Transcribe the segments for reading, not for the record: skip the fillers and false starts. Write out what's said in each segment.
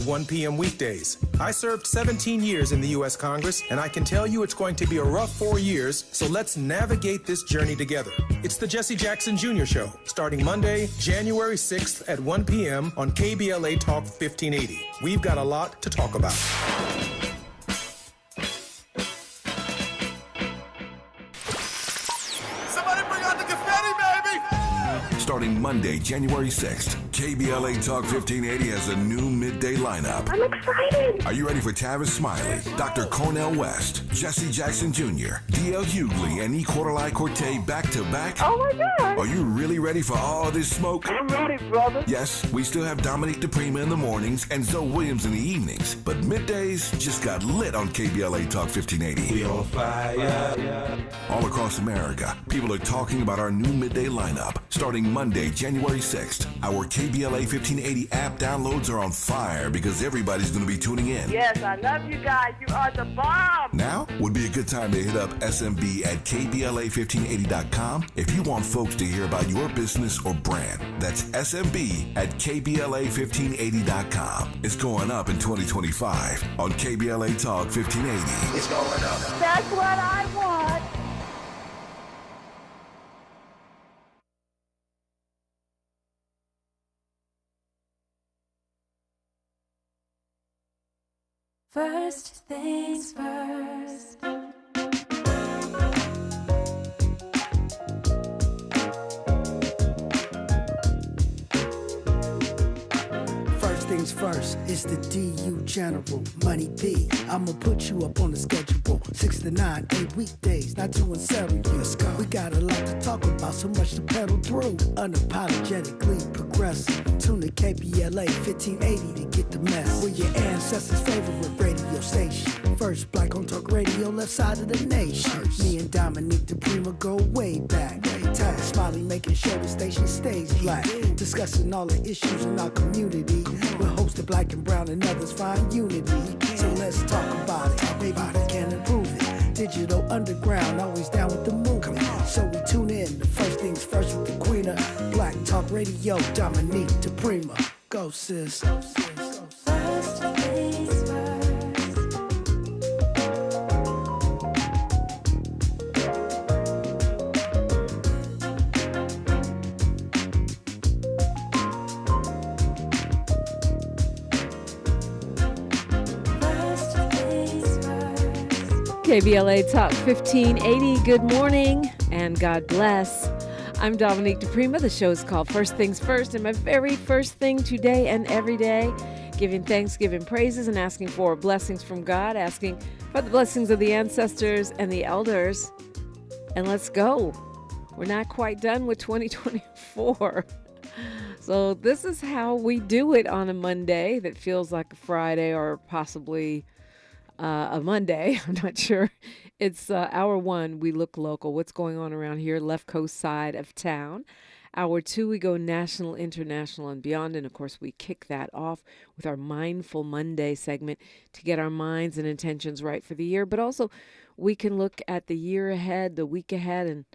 1 p.m. weekdays. I served 17 years in the U.S. Congress, and I can tell you it's going to be a rough 4 years, so let's navigate this journey together. It's the Jesse Jackson Jr. Show, starting Monday, January 6th at 1 p.m. on KBLA Talk 1580. We've got a lot to talk about. Somebody bring out the confetti, baby! Starting Monday, January 6th, KBLA Talk 1580 has a new midday lineup. I'm excited. Are you ready for Tavis Smiley, Dr. Cornel West, Jesse Jackson Jr., D.L. Hughley, and E. Quarterly Corte back-to-back? Oh, my God. Are you really ready for all this smoke? I'm ready, brother. Yes, we still have Dominique DiPrima in the mornings and Zoe Williams in the evenings, but middays just got lit on KBLA Talk 1580. We on fire. All across America, people are talking about our new midday lineup. Starting Monday, January 6th, our KBLA 1580 app downloads are on fire because everybody's going to be tuning in. Yes, I love you guys. You are the bomb. Now would be a good time to hit up SMB at KBLA1580.com if you want folks to hear about your business or brand. That's SMB at KBLA1580.com. It's going up in 2025 on KBLA Talk 1580. It's going up. That's what I want. First things first. First things first, it's the DU General, Money B. I'ma put you up on the schedule. 6 to 9, 8 weekdays, not too unsettling. Let's go. We got a lot to talk about, so much to pedal through. Unapologetically progressive. Tune to KBLA 1580 to get the mess. We're your ancestors' favorite radio station. First black on talk radio, left side of the nation. Me and Dominique DiPrima go way back. Tavis Smiley making sure the station stays black. Discussing all the issues in our community. We're hosted black and brown and others find unity. So let's talk about it. Maybe we can improve it. Digital underground, always down with the movement. So we tune in. The first things first with the queen of Black Talk Radio, Dominique DiPrima. Go sis. First things first. KBLA Talk 1580, good morning and God bless. I'm Dominique DiPrima. The show is called First Things First, and my very first thing today and every day, giving thanks, giving praises, and asking for blessings from God, asking for the blessings of the ancestors and the elders. And let's go. We're not quite done with 2024. So this is how we do it on a Monday that feels like a Friday or possibly a Monday. I'm not sure. It's hour one, we look local. What's going on around here, left coast side of town. Hour two, we go national, international, and beyond. And, of course, we kick that off with our Mindful Monday segment to get our minds and intentions right for the year. But also, we can look at the year ahead, the week ahead, and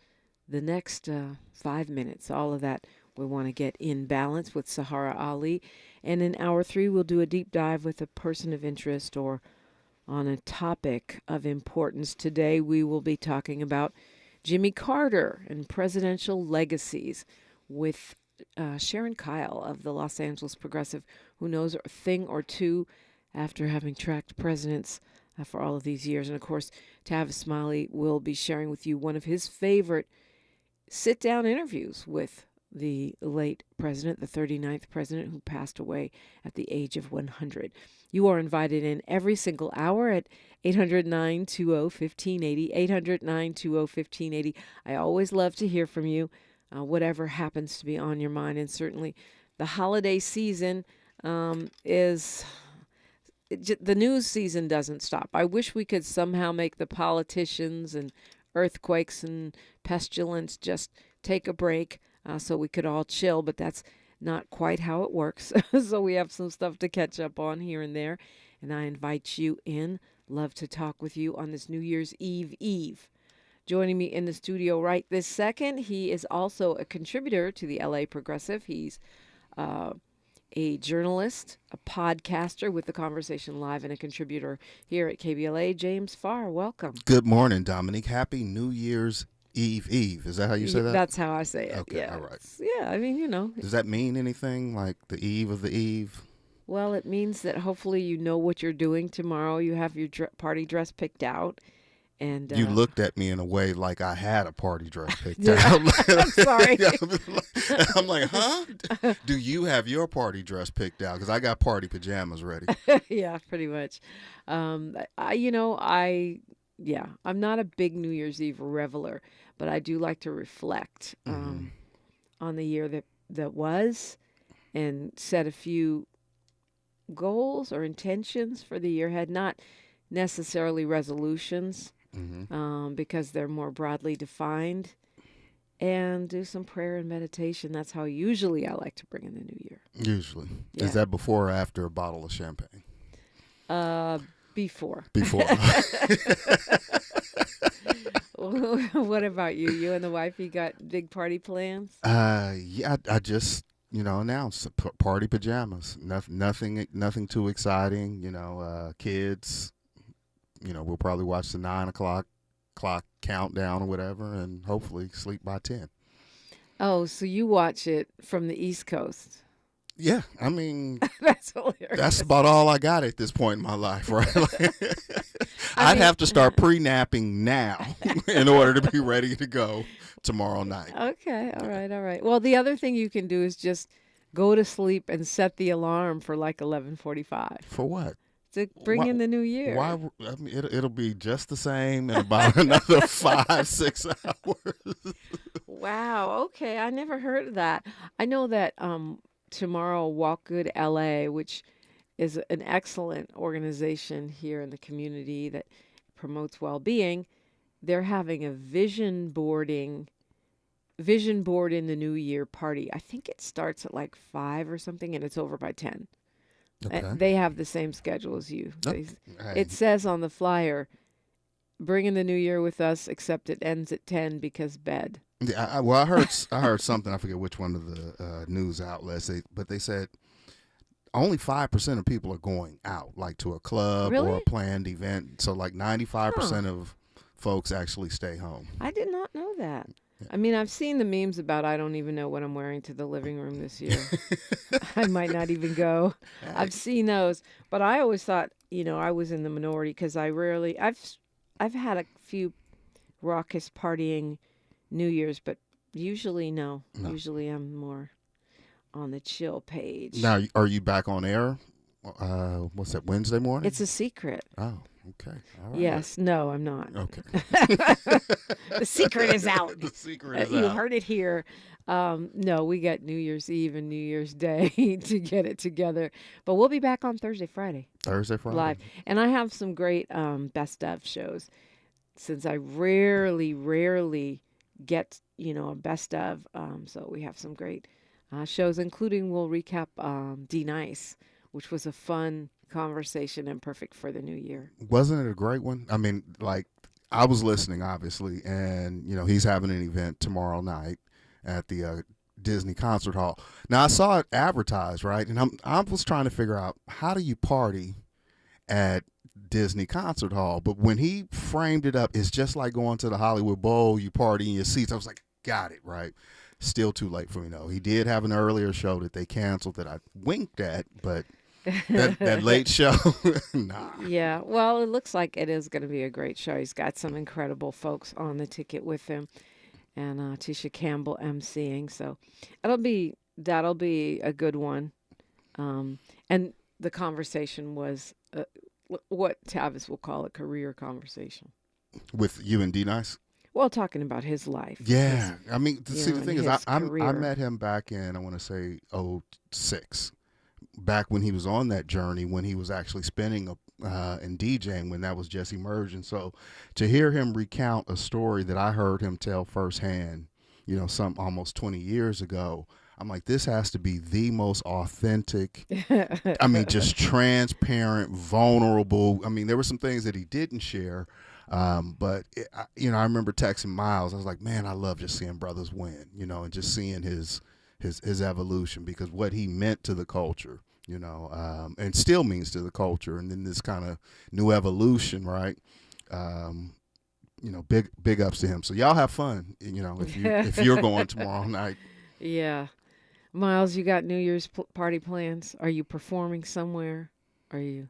the next 5 minutes. All of that we want to get in balance with Sahara Ali. And in hour three, we'll do a deep dive with a person of interest or on a topic of importance. Today, we will be talking about Jimmy Carter and presidential legacies with Sharon Kyle of the Los Angeles Progressive, who knows a thing or two after having tracked presidents for all of these years. And, of course, Tavis Smiley will be sharing with you one of his favorite sit-down interviews with the late president, the 39th president, who passed away at the age of 100. You are invited in every single hour at 800-920-1580, 800-920-1580. I always love to hear from you, whatever happens to be on your mind. And certainly the holiday season the news season doesn't stop. I wish we could somehow make the politicians and earthquakes and pestilence just take a break so we could all chill, but that's not quite how it works. So we have some stuff to catch up on here and there, and I invite you in. Love to talk with you on this New Year's Eve. Joining me in the studio right this second, he is also a contributor to the LA Progressive. He's a journalist, a podcaster with The Conversation Live, and a contributor here at KBLA. James Farr, welcome. Good morning, Dominique. Happy New Year's Eve. Is that how you say that? That's how I say it. Okay, all right. Yeah, I mean, Does that mean anything, like the eve of the eve? Well, it means that hopefully you know what you're doing tomorrow. You have your party dress picked out. And you looked at me in a way like I had a party dress picked yeah, out. I'm sorry. I'm like, huh? Do you have your party dress picked out? Because I got party pajamas ready. Yeah, pretty much. I'm not a big New Year's Eve reveler, but I do like to reflect on the year that was and set a few goals or intentions for the year ahead, not necessarily resolutions. Because they're more broadly defined, and do some prayer and meditation. That's how usually I like to bring in the new year. Usually. Yeah. Is that before or after a bottle of champagne? Before. Before. What about you? You and the wife, you got big party plans? Yeah, I just, announced party pajamas. Nothing too exciting, kids. We'll probably watch the 9 o'clock clock countdown or whatever, and hopefully sleep by 10. Oh, so you watch it from the East Coast? Yeah, I mean, that's hilarious. That's about all I got at this point in my life, right? I'd have to start pre-napping now in order to be ready to go tomorrow night. Okay, all right. Well, the other thing you can do is just go to sleep and set the alarm for like 11:45. For what? To bring in the new year. Why? I mean, it'll be just the same in about another 5-6 hours. Wow. Okay, I never heard of that. I know that tomorrow, Walk Good LA, which is an excellent organization here in the community that promotes well-being, they're having a vision board in the New Year party. I think it starts at like 5 or something, and it's over by 10. Okay. They have the same schedule as you. It says on the flyer, bring in the new year with us, except it ends at 10 because bed. Yeah, I heard something. I forget which one of the news outlets, but they said only 5% of people are going out, like to a club or a planned event. So like 95% of folks actually stay home. I did not know that. Yeah. I mean, I've seen the memes about I don't even know what I'm wearing to the living room this year. I might not even go. I've seen those, but I always thought, I was in the minority because I've had a few raucous partying New Year's, but usually no. Usually I'm more on the chill page. Now, are you back on air? What's that, Wednesday morning? It's a secret. Oh, okay. All right. Yes. No, I'm not. Okay. The secret is out. The secret is out. You heard it here. No, we got New Year's Eve and New Year's Day to get it together. But we'll be back on Thursday, Friday. Live. And I have some great best of shows. Since I rarely get, a best of. So we have some great shows, including we'll recap D-Nice, which was a fun conversation and perfect for the new year. Wasn't it a great one? I mean, like, I was listening, obviously, and, he's having an event tomorrow night at the Disney Concert Hall. Now, I saw it advertised, right? And I was trying to figure out, how do you party at Disney Concert Hall? But when he framed it up, it's just like going to the Hollywood Bowl, you party in your seats. I was like, got it, right? Still too late for me, though. He did have an earlier show that they canceled that I winked at, but that late show, nah. Yeah, well, it looks like it is going to be a great show. He's got some incredible folks on the ticket with him, and Tisha Campbell emceeing. So that'll be a good one. And the conversation was what Tavis will call a career conversation with you and D-Nice. Well, talking about his life. Yeah, I mean, see, the thing is, I met him back in, I want to say, 2006. Back when he was on that journey, when he was actually spinning and DJing, when that was just emerging. So to hear him recount a story that I heard him tell firsthand, some almost 20 years ago, I'm like, this has to be the most authentic, I mean, just transparent, vulnerable. I mean, there were some things that he didn't share, but, I remember texting Miles. I was like, man, I love just seeing brothers win, and just seeing his his evolution, because what he meant to the culture, and still means to the culture, and then this kind of new evolution, right? Big ups to him. So y'all have fun, if you're going tomorrow night. Yeah. Miles, you got New Year's party plans? Are you performing somewhere? Are you?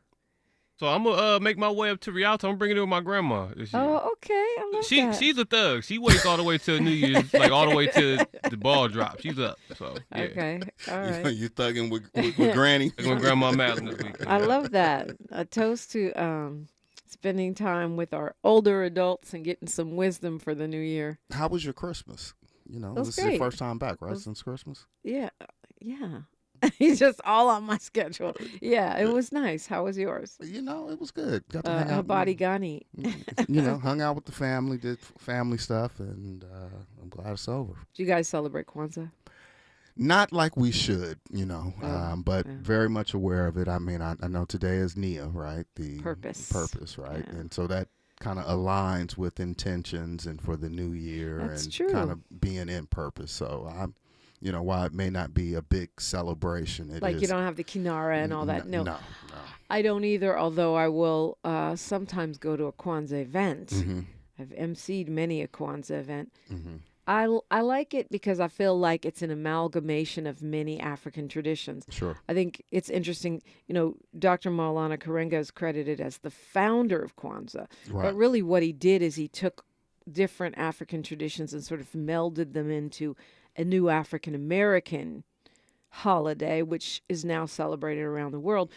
So I'm gonna make my way up to Rialto. I'm bringing it with my grandma this year. Oh, okay. I love that. She's a thug. She waits all the way till New Year's, like all the way till the ball drops. She's up. So yeah. Okay. All right. You thugging with Granny. With Grandma Madden this weekend. I love that. A toast to spending time with our older adults and getting some wisdom for the new year. How was your Christmas? was this is great. your first time back, right? Since Christmas? Yeah. He's just all on my schedule. Yeah, it was nice. How was yours? It was good. Got to hang out. Habari Ghani. Hung out with the family, did family stuff, and I'm glad it's over. Do you guys celebrate Kwanzaa? Not like we should, but yeah. very much aware of it. I mean, I know today is Nia, right? The purpose, right? Yeah. And so that kind of aligns with intentions and for the new year. That's and true. Kind of being in purpose. So I'm, while it may not be a big celebration, it like is, you don't have the kinara and all that. No. No. I don't either, although I will sometimes go to a Kwanzaa event. Mm-hmm. I've emceed many a Kwanzaa event. Mm-hmm. I like it because I feel like it's an amalgamation of many African traditions. Sure. I think it's interesting, Dr. Maulana Karenga is credited as the founder of Kwanzaa. Right. But really what he did is he took different African traditions and sort of melded them into a new African-American holiday, which is now celebrated around the world,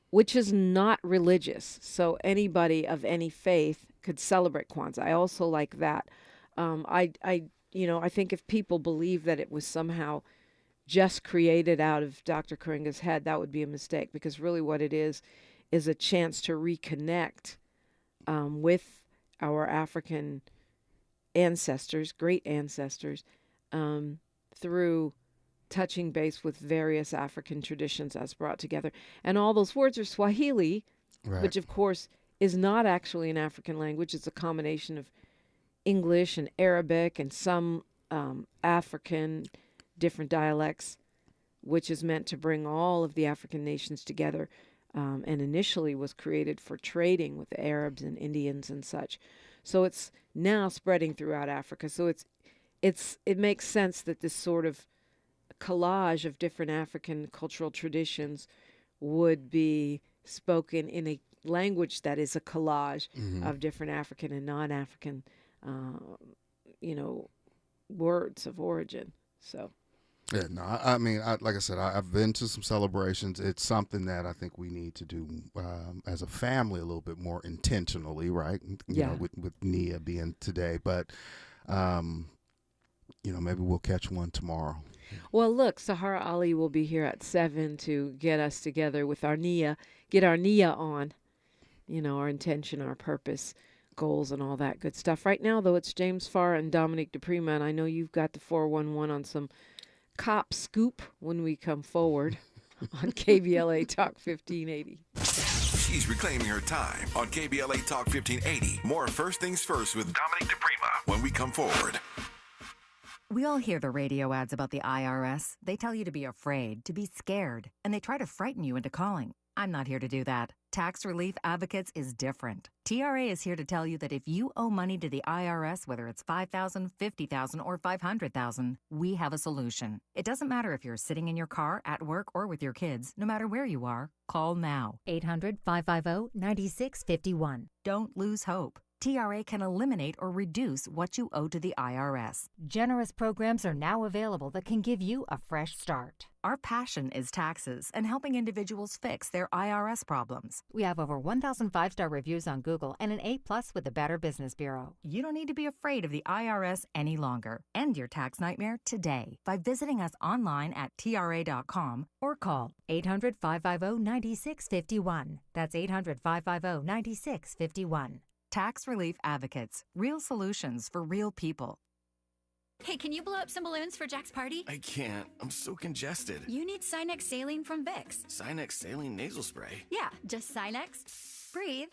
which is not religious. So anybody of any faith could celebrate Kwanzaa. I also like that. I think if people believe that it was somehow just created out of Dr. Karenga's head, that would be a mistake, because really what it is a chance to reconnect with our African ancestors, great ancestors, through touching base with various African traditions as brought together. And all those words are Swahili, Right. which of course is not actually an African language. It's a combination of English and Arabic and some African different dialects, which is meant to bring all of the African nations together, and initially was created for trading with the Arabs and Indians and such. So it's now spreading throughout Africa. So it makes sense that this sort of collage of different African cultural traditions would be spoken in a language that is a collage of different African and non-African words of origin. So yeah, no, I mean, like I said, I've been to some celebrations. It's something that I think we need to do as a family a little bit more intentionally, right? With Nia being today, but maybe we'll catch one tomorrow. Well, look, Sahara Ali will be here at 7 to get us together with our Nia, get our Nia on, our intention, our purpose, goals, and all that good stuff. Right now, though, it's James Farr and Dominique DiPrima, and I know you've got the 411 on some cop scoop when we come forward on KBLA Talk 1580. She's reclaiming her time on KBLA Talk 1580. More First Things First with Dominique DiPrima when we come forward. We all hear the radio ads about the IRS. They tell you to be afraid, to be scared, and they try to frighten you into calling. I'm not here to do that. Tax Relief Advocates is different. TRA is here to tell you that if you owe money to the IRS, whether it's $5,000, $50,000, or $500,000, we have a solution. It doesn't matter if you're sitting in your car, at work, or with your kids. No matter where you are, call now. 800-550-9651. Don't lose hope. TRA can eliminate or reduce what you owe to the IRS. Generous programs are now available that can give you a fresh start. Our passion is taxes and helping individuals fix their IRS problems. We have over 1,000 5-star reviews on Google and an A+ with the Better Business Bureau. You don't need to be afraid of the IRS any longer. End your tax nightmare today by visiting us online at TRA.com or call 800-550-9651. That's 800-550-9651. Tax Relief Advocates. Real solutions for real people. Hey, can you blow up some balloons for Jack's party? I can't. I'm so congested. You need Sinex Saline from Vicks. Sinex Saline Nasal Spray? Yeah, just Sinex. Breathe.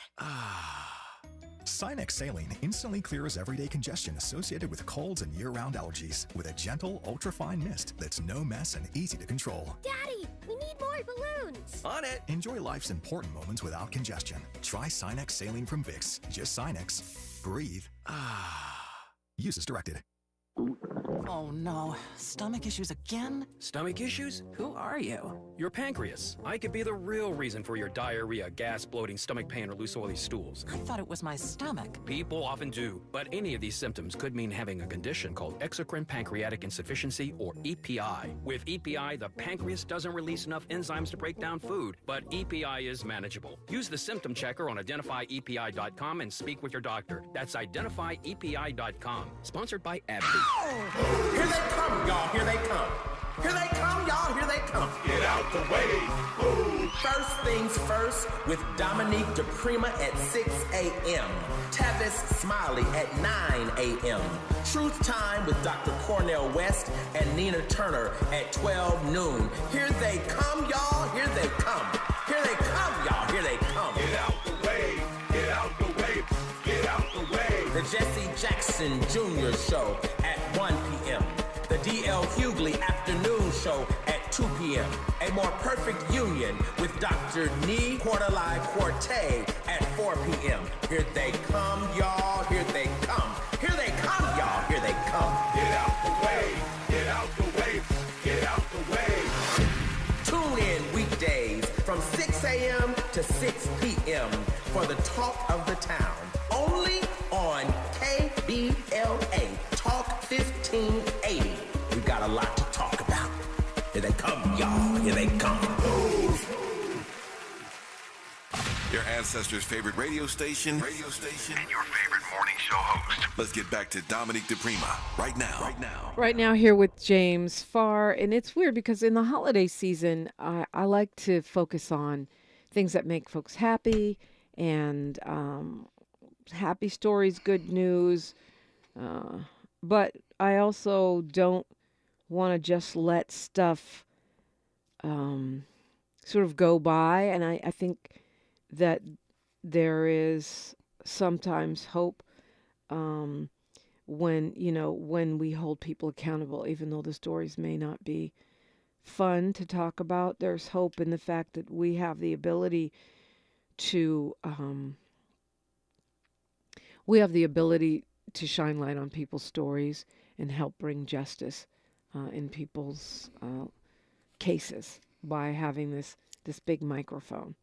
Sinex Saline instantly clears everyday congestion associated with colds and year-round allergies with a gentle, ultra-fine mist that's no mess and easy to control. Daddy, we need more balloons. On it! Enjoy life's important moments without congestion. Try Sinex Saline from Vicks. Just Sinex. Breathe. Use as directed. Oh no, stomach issues again? Stomach issues? Who are you? Your pancreas. I could be the real reason for your diarrhea, gas, bloating, stomach pain, or loose oily stools. I thought it was my stomach. People often do, but any of these symptoms could mean having a condition called exocrine pancreatic insufficiency, or EPI. With EPI, the pancreas doesn't release enough enzymes to break down food, but EPI is manageable. Use the symptom checker on identifyepi.com and speak with your doctor. That's identifyepi.com. Sponsored by AbbVie. Here they come, y'all, here they come. Here they come, y'all, here they come. Get out the way. Ooh. First things first with Dominique DiPrima at 6 a.m. Tavis Smiley at 9 a.m. Truth Time with Dr. Cornell West and Nina Turner at 12 noon. Here they come, y'all, here they come. Here they come, y'all, here they come. Get out the way, get out the way, get out the way. The Jesse Jackson Jr. Show at 1 p.m. The D.L. Hughley Afternoon Show at 2 p.m. A More Perfect Union with Dr. Nee Quarterly Quartet at 4 p.m. Here they come, y'all, here they come. Here they come, y'all, here they come. Get out the way, get out the way, get out the way. Tune in weekdays from 6 a.m. to 6 p.m. for the talk of the town. Only on KBLA Talk 1580. We've got a lot to talk about. Here they come, y'all. Here they come. Your ancestors' favorite radio station, and your favorite morning show host. Let's get back to Dominique DiPrima right now. Right now, here with James Farr. And it's weird because in the holiday season, I like to focus on things that make folks happy and happy stories, good news. But I also don't want to just let stuff sort of go by. And I think that there is sometimes hope when we hold people accountable, even though the stories may not be fun to talk about. There's hope in the fact that we have the ability to shine light on people's stories and help bring justice in people's cases by having this big microphone.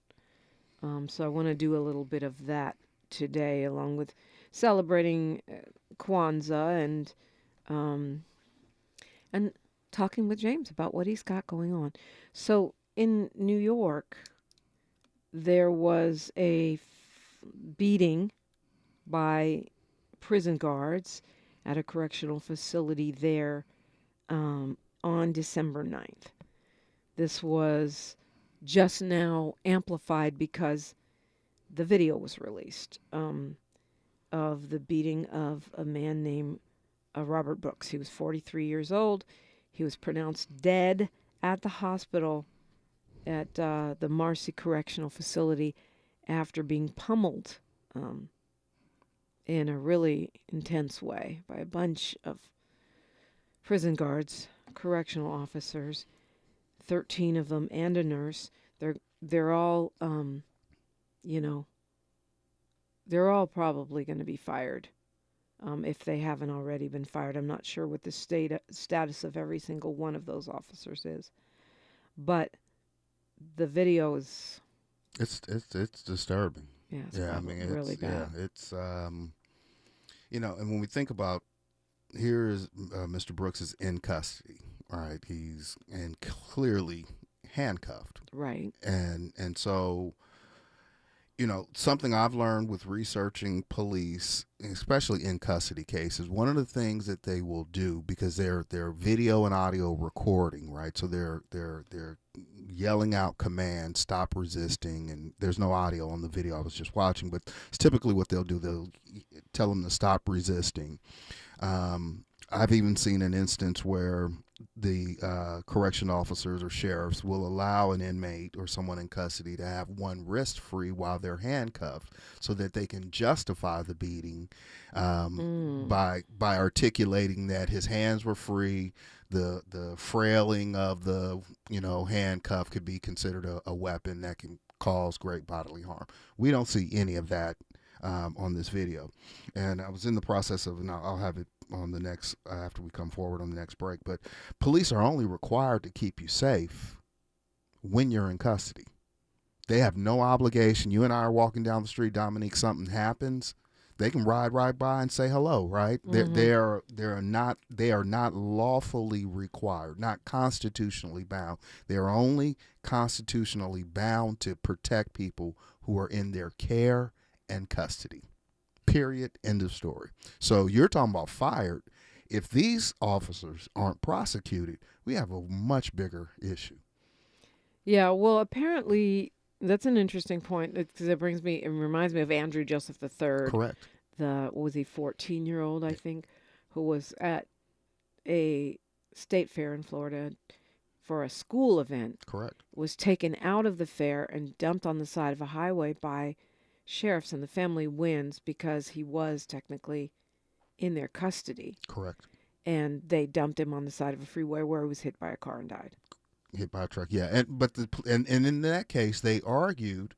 So I want to do a little bit of that today, along with celebrating Kwanzaa and talking with James about what he's got going on. So in New York, there was a beating by prison guards at a correctional facility there on December 9th. This was just now amplified because the video was released of the beating of a man named Robert Brooks. He was 43 years old. He was pronounced dead at the hospital at the Marcy Correctional Facility after being pummeled in a really intense way by a bunch of prison guards, correctional officers, 13 of them, and a nurse. They're all, they're all probably going to be fired if they haven't already been fired. I'm not sure what the status of every single one of those officers is, but the video is. It's disturbing. Yeah, it's I mean, it's really bad. Yeah, it's and when we think about, here is Mr. Brooks is in custody, right? He's clearly handcuffed, right? And so, something I've learned with researching police, especially in custody cases, one of the things that they will do, because they're video and audio recording, right? So they're yelling out commands, stop resisting, and there's no audio on the video I was just watching, but it's typically what they'll do. They'll tell them to stop resisting. I've even seen an instance where the correction officers or sheriffs will allow an inmate or someone in custody to have one wrist free while they're handcuffed, so that they can justify the beating by articulating that his hands were free. The frailing of the handcuff could be considered a weapon that can cause great bodily harm. We don't see any of that on this video, and I was in the process of, and I'll have it on the next after we come forward on the next break, but police are only required to keep you safe when you're in custody. They have no obligation. You and I are walking down the street, Dominique, something happens, they can ride right by and say hello, right? Mm-hmm. They are not lawfully required, not constitutionally bound. They are only constitutionally bound to protect people who are in their care and custody. Period. End of story. So you're talking about fired. If these officers aren't prosecuted, we have a much bigger issue. Yeah, well, apparently that's an interesting point, because it reminds me of Andrew Joseph III. Correct. Was he 14-year-old, I think, who was at a state fair in Florida for a school event. Correct. Was taken out of the fair and dumped on the side of a highway by sheriffs, and the family wins because he was technically in their custody. Correct. And they dumped him on the side of a freeway where he was hit by a car and died. Hit by a truck, yeah. And in that case, they argued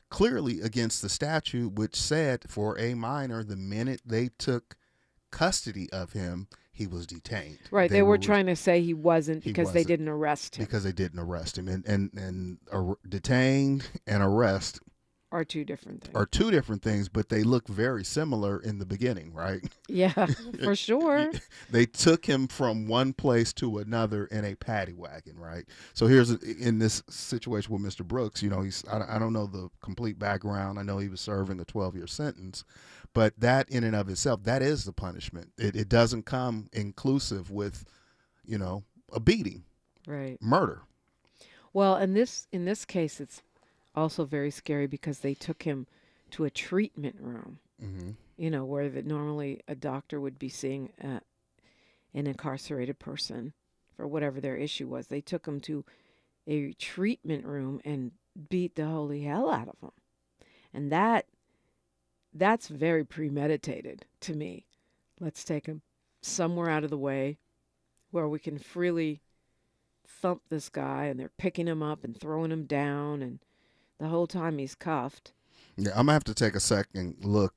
clearly against the statute, which said for a minor, the minute they took custody of him, he was detained. Right. They were trying to say he wasn't because they didn't arrest him. Because they didn't arrest him. And detained and arrest are two different things, but they look very similar in the beginning, right? Yeah, for sure. They took him from one place to another in a paddy wagon, right? So here's in this situation with Mr. Brooks, I don't know the complete background. I know he was serving a 12-year sentence, but that in and of itself, that is the punishment. It doesn't come inclusive with, a beating, right? Murder. Well, in this case, it's also very scary because they took him to a treatment room, mm-hmm. Where normally a doctor would be seeing an incarcerated person for whatever their issue was. They took him to a treatment room and beat the holy hell out of him. And that's very premeditated to me. Let's take him somewhere out of the way where we can freely thump this guy, and they're picking him up and throwing him down, and the whole time he's cuffed. Yeah, I'm going to have to take a second look,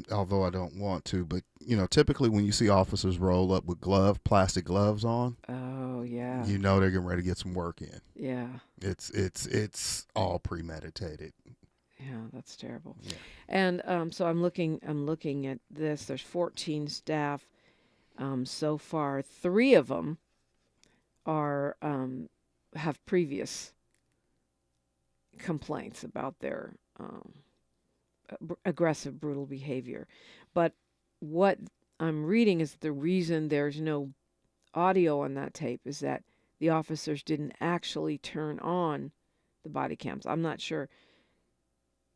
although I don't want to. But, typically when you see officers roll up with plastic gloves on. Oh, yeah. They're getting ready to get some work in. Yeah. It's all premeditated. Yeah, that's terrible. Yeah. And so I'm looking at this. There's 14 staff so far. 3 of them are have previous complaints about their aggressive, brutal behavior. But what I'm reading is the reason there's no audio on that tape is that the officers didn't actually turn on the body cams. I'm not sure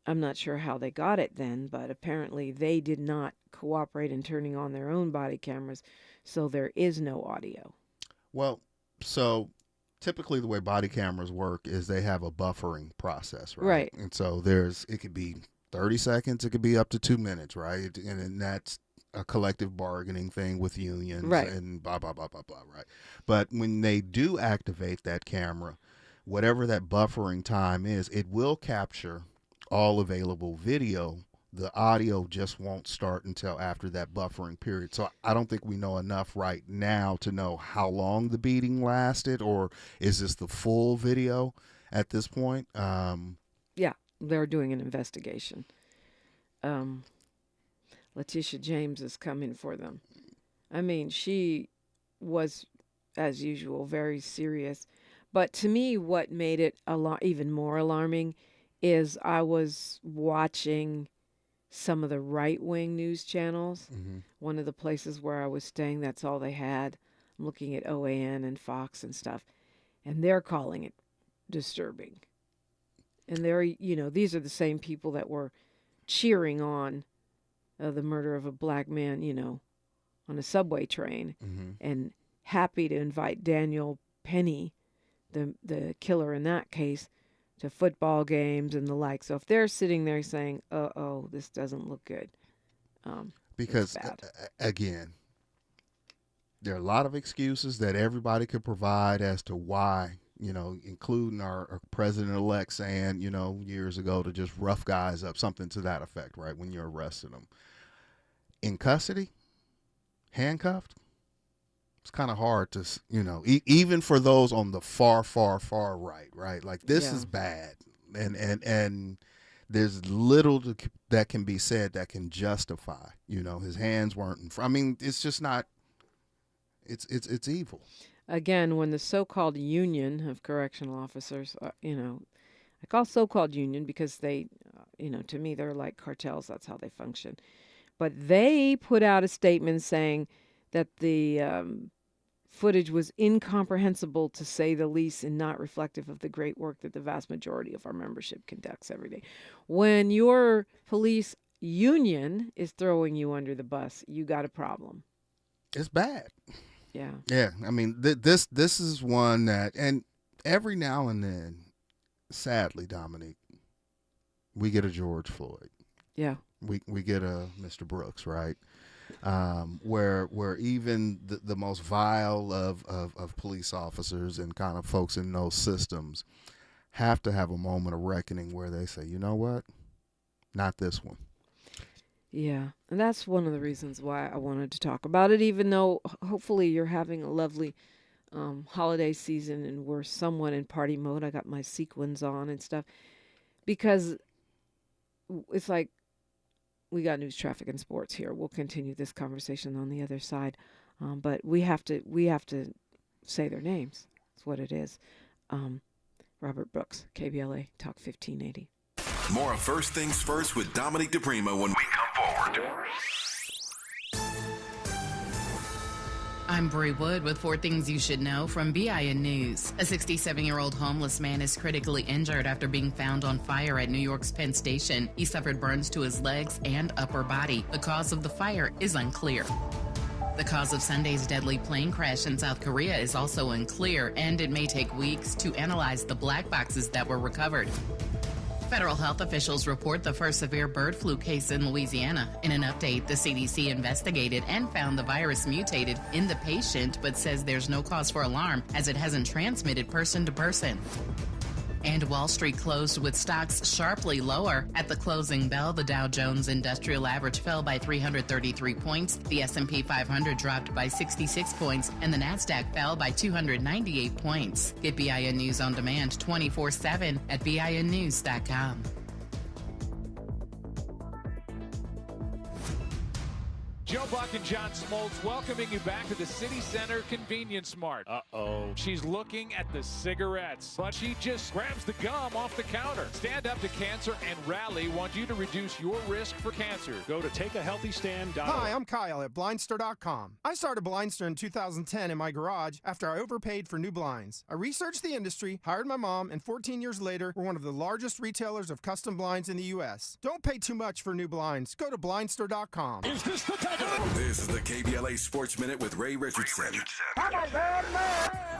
how they got it then, but apparently they did not cooperate in turning on their own body cameras, so there is no audio. Well, so typically the way body cameras work is they have a buffering process, right? Right. And so it could be 30 seconds, it could be up to 2 minutes, right? And that's a collective bargaining thing with unions, right, and blah, blah, blah, blah, blah, right? But when they do activate that camera, whatever that buffering time is, it will capture all available video. The audio just won't start until after that buffering period. So I don't think we know enough right now to know how long the beating lasted, or is this the full video at this point? Yeah, they're doing an investigation. Letitia James is coming for them. I mean, she was, as usual, very serious. But to me, what made it even more alarming is I was watching some of the right-wing news channels. Mm-hmm. One of the places where I was staying, that's all they had. I'm looking at OAN and Fox and stuff, and they're calling it disturbing. And these are the same people that were cheering on the murder of a black man, on a subway train, mm-hmm. and happy to invite Daniel Penny, the killer in that case, to football games and the like. So if they're sitting there saying, "Oh, this doesn't look good," because again, there are a lot of excuses that everybody could provide as to why, including our president-elect saying, years ago to just rough guys up, something to that effect, right, when you're arresting them. In custody, handcuffed, it's kind of hard to, even for those on the far, far, far right? Like, this is bad. And there's little that can be said that can justify, his hands weren't in front. I mean, it's just not, it's evil. Again, when the so-called union of correctional officers, I call so-called union because they, to me, they're like cartels. That's how they function. But they put out a statement saying that the footage was incomprehensible, to say the least, and not reflective of the great work that the vast majority of our membership conducts every day. When your police union is throwing you under the bus, you got a problem. It's bad. Yeah. Yeah. I mean, this is one that, and every now and then, sadly, Dominique, we get a George Floyd. Yeah. We get a Mr. Brooks, right? Where even the most vile of police officers and kind of folks in those systems have to have a moment of reckoning where they say, you know what? Not this one. Yeah, and that's one of the reasons why I wanted to talk about it, even though hopefully you're having a lovely holiday season and we're somewhat in party mode. I got my sequins on and stuff, because it's like we got news, traffic, and sports here. We'll continue this conversation on the other side, but we have to say their names. That's what it is. Robert Brooks, KBLA Talk 1580. More of First Things First with Dominique DiPrima when we come forward. I'm Bree Wood with 4 Things You Should Know from BIN News. A 67-year-old homeless man is critically injured after being found on fire at New York's Penn Station. He suffered burns to his legs and upper body. The cause of the fire is unclear. The cause of Sunday's deadly plane crash in South Korea is also unclear, and it may take weeks to analyze the black boxes that were recovered. Federal health officials report the first severe bird flu case in Louisiana. In an update, the CDC investigated and found the virus mutated in the patient, but says there's no cause for alarm as it hasn't transmitted person to person. And Wall Street closed with stocks sharply lower. At the closing bell, the Dow Jones Industrial Average fell by 333 points, the S&P 500 dropped by 66 points, and the Nasdaq fell by 298 points. Get BIN News on demand 24/7 at BINnews.com. Joe Buck and John Smoltz welcoming you back to the City Center Convenience Mart. Uh-oh. She's looking at the cigarettes, but she just grabs the gum off the counter. Stand Up to Cancer and Rally want you to reduce your risk for cancer. Go to takeahealthystand.org. Hi, I'm Kyle at Blindster.com. I started Blindster in 2010 in my garage after I overpaid for new blinds. I researched the industry, hired my mom, and 14 years later, we're one of the largest retailers of custom blinds in the U.S. Don't pay too much for new blinds. Go to Blindster.com. Is this the time? This is the KBLA Sports Minute with Ray Richardson.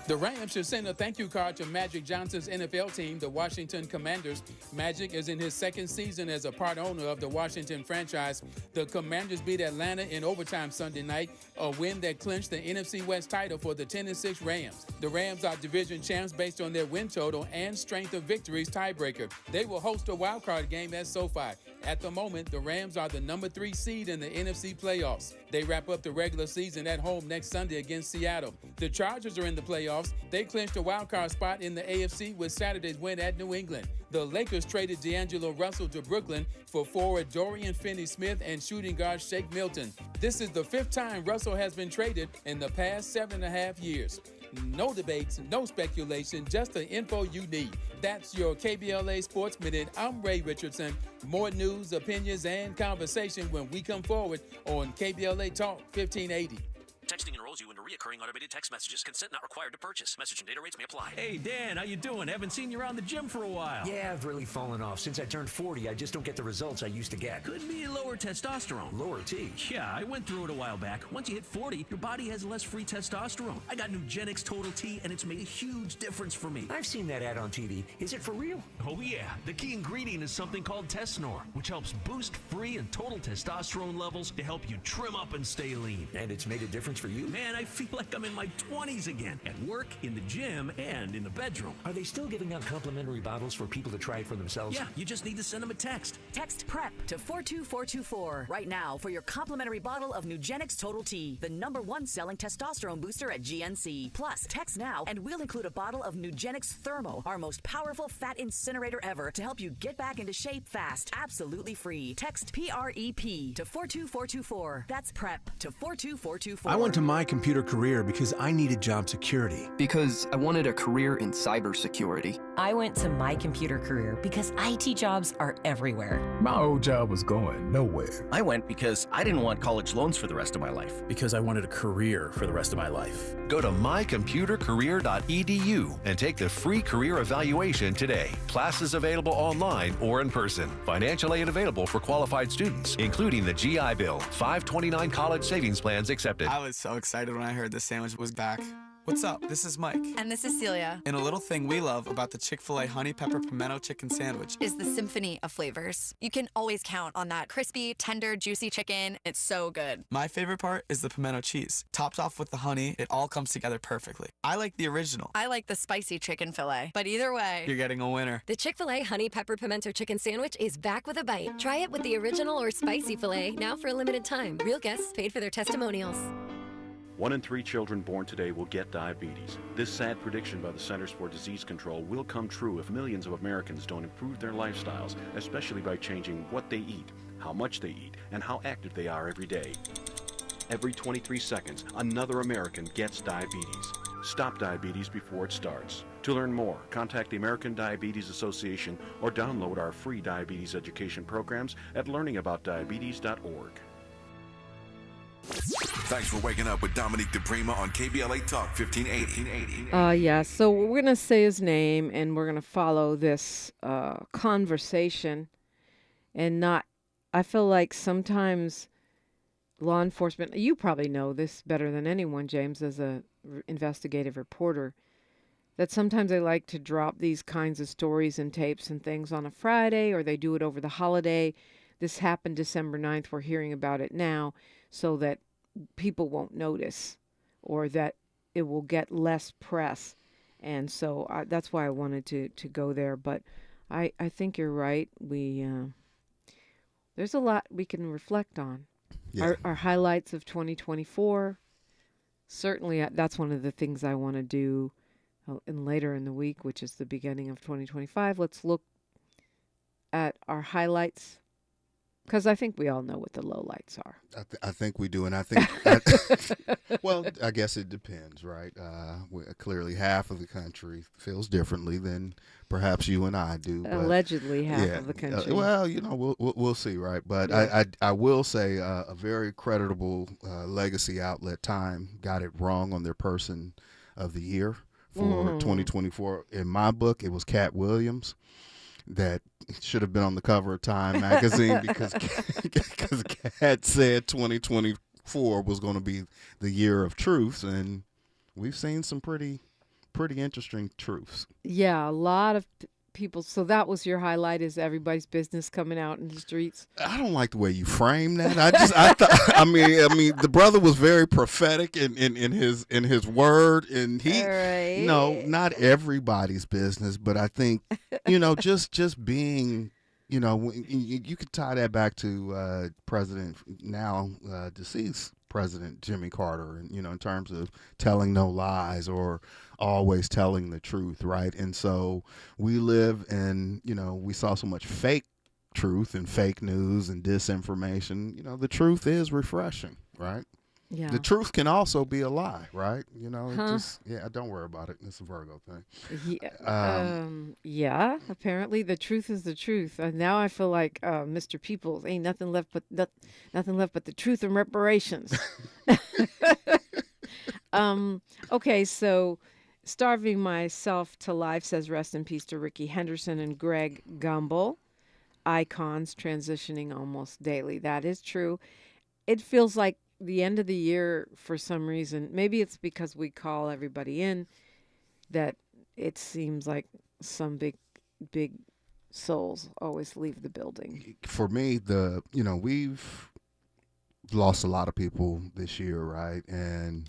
The Rams should send a thank you card to Magic Johnson's NFL team, the Washington Commanders. Magic is in his second season as a part owner of the Washington franchise. The Commanders beat Atlanta in overtime Sunday night, a win that clinched the NFC West title for the 10-6 Rams. The Rams are division champs based on their win total and strength of victories tiebreaker. They will host a wildcard game at SoFi. At the moment, the Rams are the number 3 seed in the NFC playoffs. They wrap up the regular season at home next Sunday against Seattle. The Chargers are in the playoffs. They clinched a wildcard spot in the AFC with Saturday's win at New England. The Lakers traded D'Angelo Russell to Brooklyn for forward Dorian Finney-Smith and shooting guard Shake Milton. This is the 5th time Russell has been traded in the past 7.5 years. No debates, no speculation, just the info you need. That's your KBLA Sports Minute. I'm Ray Richardson. More news, opinions, and conversation when we come forward on KBLA Talk 1580. Texting enrolls you into recurring automated text messages. Consent not required to purchase. Message and data rates may apply. Hey, Dan, how you doing? Haven't seen you around the gym for a while. Yeah, I've really fallen off. Since I turned 40, I just don't get the results I used to get. Could be lower testosterone. Lower T. Yeah, I went through it a while back. Once you hit 40, your body has less free testosterone. I got Nugenix Total T, and it's made a huge difference for me. I've seen that ad on TV. Is it for real? Oh, yeah. The key ingredient is something called Tesnor, which helps boost free and total testosterone levels to help you trim up and stay lean. And it's made a difference for you? Man, I feel like I'm in my 20s again. At work, in the gym, and in the bedroom. Are they still giving out complimentary bottles for people to try it for themselves? Yeah, you just need to send them a text. Text PREP to 42424 right now for your complimentary bottle of Nugenix Total T, the #1 selling testosterone booster at GNC. Plus, text now and we'll include a bottle of Nugenix Thermo, our most powerful fat incinerator ever, to help you get back into shape fast. Absolutely free. Text PREP to 42424. That's PREP to 42424. I went to My Computer Career because I needed job security. Because I wanted a career in cybersecurity. I went to My Computer Career because IT jobs are everywhere. My old job was going nowhere. I went because I didn't want college loans for the rest of my life. Because I wanted a career for the rest of my life. Go to mycomputercareer.edu and take the free career evaluation today. Classes available online or in person. Financial aid available for qualified students, including the GI Bill. 529 college savings plans accepted. I was so excited when I heard this sandwich was back. What's up? This is Mike. And this is Celia. And a little thing we love about the Chick-fil-A Honey Pepper Pimento Chicken Sandwich is the symphony of flavors. You can always count on that crispy, tender, juicy chicken. It's so good. My favorite part is the pimento cheese. Topped off with the honey, it all comes together perfectly. I like the original. I like the spicy chicken fillet. But either way, you're getting a winner. The Chick-fil-A Honey Pepper Pimento Chicken Sandwich is back with a bite. Try it with the original or spicy fillet, now for a limited time. Real guests paid for their testimonials. 1 in 3 children born today will get diabetes. This sad prediction by the Centers for Disease Control will come true if millions of Americans don't improve their lifestyles, especially by changing what they eat, how much they eat, and how active they are every day. Every 23 seconds, another American gets diabetes. Stop diabetes before it starts. To learn more, contact the American Diabetes Association or download our free diabetes education programs at learningaboutdiabetes.org. Thanks for waking up with Dominique DiPrima on KBLA Talk 1580. Yeah, so we're going to say his name and we're going to follow this conversation and not, I feel like sometimes law enforcement, you probably know this better than anyone, James, as a investigative reporter, that sometimes they like to drop these kinds of stories and tapes and things on a Friday, or they do it over the holiday. This happened December 9th. We're hearing about it now, so that people won't notice or that it will get less press. And so that's why I wanted to go there. But I think you're right. There's a lot we can reflect on. Yeah. Our highlights of 2024. Certainly, that's one of the things I want to do later in the week, which is the beginning of 2025. Let's look at our highlights, because I think we all know what the lowlights are. I think we do, and I think, well, I guess it depends, right? Clearly, half of the country feels differently than perhaps you and I do. Allegedly, half of the country. Well, we'll see, right? But yeah. I will say a very creditable legacy outlet, Time, got it wrong on their person of the year for 2024. In my book, it was Cat Williams. That should have been on the cover of Time magazine because Cat said 2024 was going to be the year of truths, and we've seen some pretty interesting truths. Yeah, a lot of people. So that was your highlight, is everybody's business coming out in the streets. I don't like the way you frame that. I mean, the brother was very prophetic in his word, and he, right. No, not everybody's business, but I think, just being, you could tie that back to President, now deceased President Jimmy Carter, and in terms of telling no lies or always telling the truth, right? And so we live in, we saw so much fake truth and fake news and disinformation. The truth is refreshing, right? Yeah. The truth can also be a lie, right? Don't worry about it. It's a Virgo thing. Yeah. Apparently, the truth is the truth. And now I feel like Mr. Peoples, ain't nothing left but the truth and reparations. Okay, so Starving Myself to Life says rest in peace to Ricky Henderson and Greg Gumbel. Icons transitioning almost daily. That is true. It feels like the end of the year for some reason. Maybe it's because we call everybody in that it seems like some big souls always leave the building. For me, we've lost a lot of people this year, right? And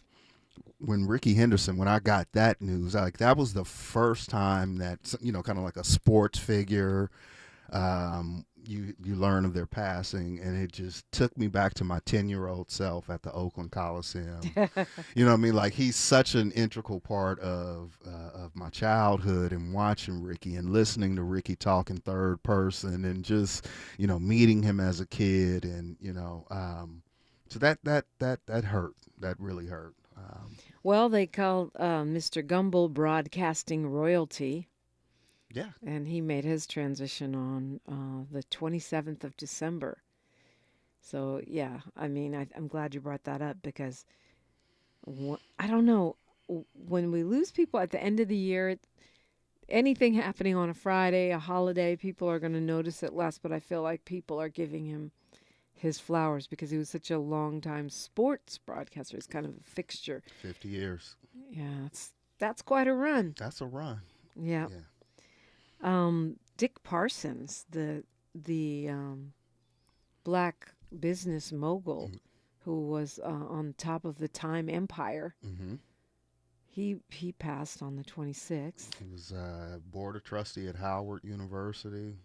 when Ricky Henderson, when I got that news, like that was the first time that, kind of like a sports figure, you learn of their passing, and it just took me back to my 10-year-old self at the Oakland Coliseum. You know what I mean? Like, he's such an integral part of my childhood, and watching Ricky and listening to Ricky talk in third person, and just, meeting him as a kid, and so that hurt. That really hurt. Well, they called Mr. Gumbel broadcasting royalty. Yeah. And he made his transition on the 27th of December. So, yeah, I mean, I'm glad you brought that up because, I don't know, when we lose people at the end of the year, anything happening on a Friday, a holiday, people are going to notice it less, but I feel like people are giving him his flowers because he was such a long-time sports broadcaster. He's kind of a fixture. 50 years. Yeah, that's quite a run. That's a run. Yeah. Dick Parsons, the black business mogul who was on top of the Time Empire, he passed on the 26th. He was board of trustee at Howard University.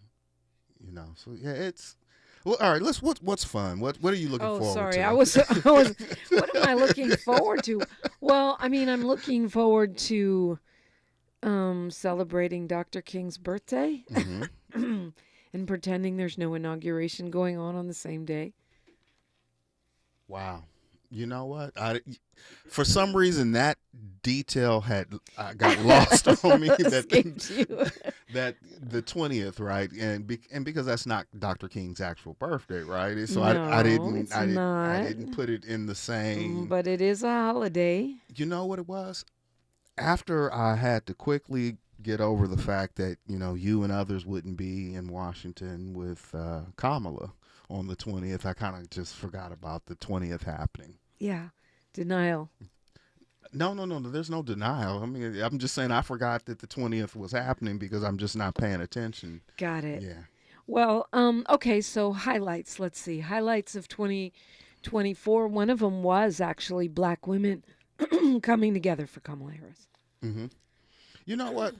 So yeah, it's. Well, all right. What's fun? What are you looking forward to? Oh, sorry. I was. What am I looking forward to? Well, I mean, I'm looking forward to celebrating Dr. King's birthday and pretending there's no inauguration going on the same day. Wow. You know what? For some reason, that detail got lost on me. That the 20th, right? And because that's not Dr. King's actual birthday, right? So no, I didn't put it in the same. But it is a holiday. You know what it was? After I had to quickly get over the fact that you and others wouldn't be in Washington with Kamala on the 20th, I kind of just forgot about the 20th happening. Yeah, denial. No. There's no denial. I mean, I'm just saying I forgot that the 20th was happening because I'm just not paying attention. Got it. Yeah. Well, okay, so highlights. Let's see. Highlights of 2024. One of them was actually black women coming together for Kamala Harris. Mm-hmm. You know what?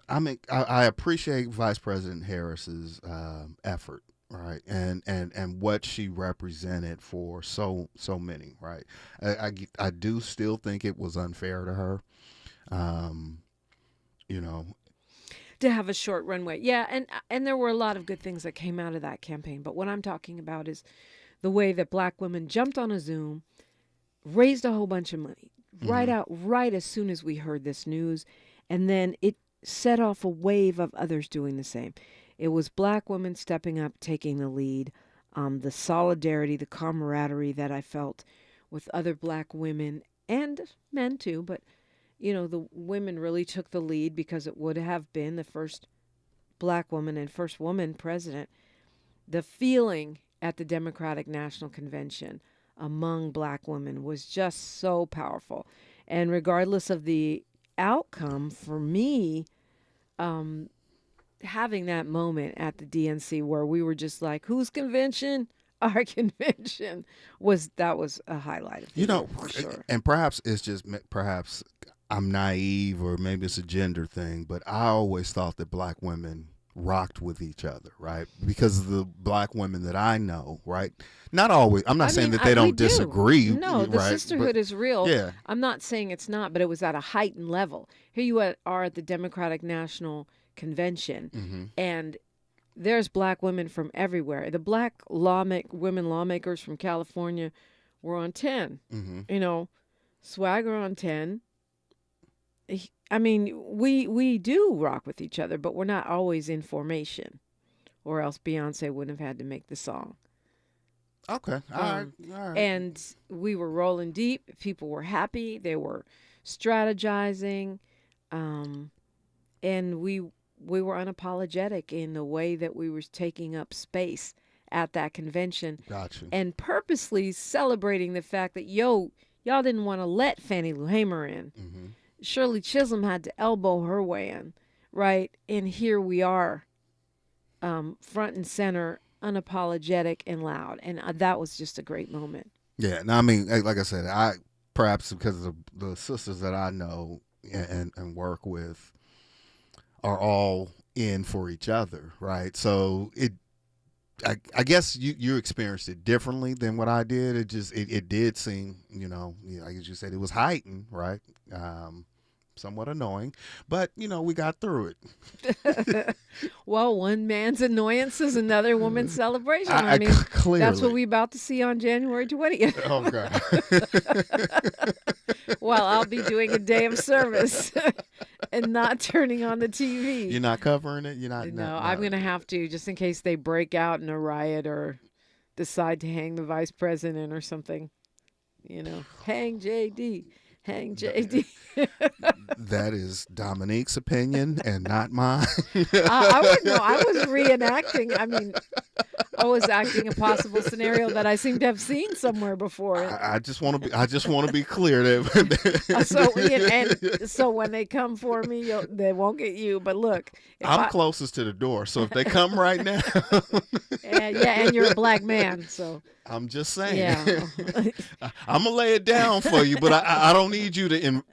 I appreciate Vice President Harris's effort, right, and what she represented for so many, right. I do still think it was unfair to her, to have a short runway. Yeah, and there were a lot of good things that came out of that campaign. But what I'm talking about is the way that black women jumped on a Zoom, raised a whole bunch of money right as soon as we heard this news, and then it set off a wave of others doing the same. It was black women stepping up, taking the lead, the solidarity, the camaraderie that I felt with other black women and men too, but the women really took the lead because it would have been the first black woman and first woman president. The feeling at the Democratic National Convention among black women was just so powerful. And regardless of the outcome, for me, having that moment at the DNC where we were just like, whose convention? Our convention was a highlight of the year, for sure. And perhaps I'm naive, or maybe it's a gender thing, but I always thought that black women rocked with each other, right? Because of the black women that I know, right? Not always. I'm not saying that they don't disagree. No, the right? sisterhood is real. Yeah. I'm not saying it's not, but it was at a heightened level. Here you are at the Democratic National Convention, and there's black women from everywhere. The black women lawmakers from California were on 10. Swagger on 10. I mean, we do rock with each other, but we're not always in formation, or else Beyonce wouldn't have had to make the song. Okay. All right. And we were rolling deep. People were happy. They were strategizing. And we were unapologetic in the way that we were taking up space at that convention. Gotcha. And purposely celebrating the fact that, y'all didn't want to let Fannie Lou Hamer in. Mm-hmm. Shirley Chisholm had to elbow her way in, right? And here we are, front and center, unapologetic and loud. And that was just a great moment. Yeah. No, I mean, like I said, perhaps because of the sisters that I know and work with are all in for each other, right? So I guess you experienced it differently than what I did. It did seem, like as you said, it was heightened, right? Somewhat annoying, but we got through it. Well, one man's annoyance is another woman's celebration. I mean, clearly. That's what we're about to see on January 20th. Oh God. Well, I'll be doing a day of service and not turning on the TV. You're not covering it? You're not? No, I'm going to have to, just in case they break out in a riot or decide to hang the vice president or something. Hang JD. Hang JD. That is Dominique's opinion and not mine. I wouldn't know. I was reenacting. I mean, I was acting a possible scenario that I seem to have seen somewhere before. I just want to be clear that. So when they come for me, they won't get you. But look, I'm closest to the door, so if they come right now, and you're a black man, so. I'm just saying. Yeah. I'm gonna lay it down for you, but I don't need you to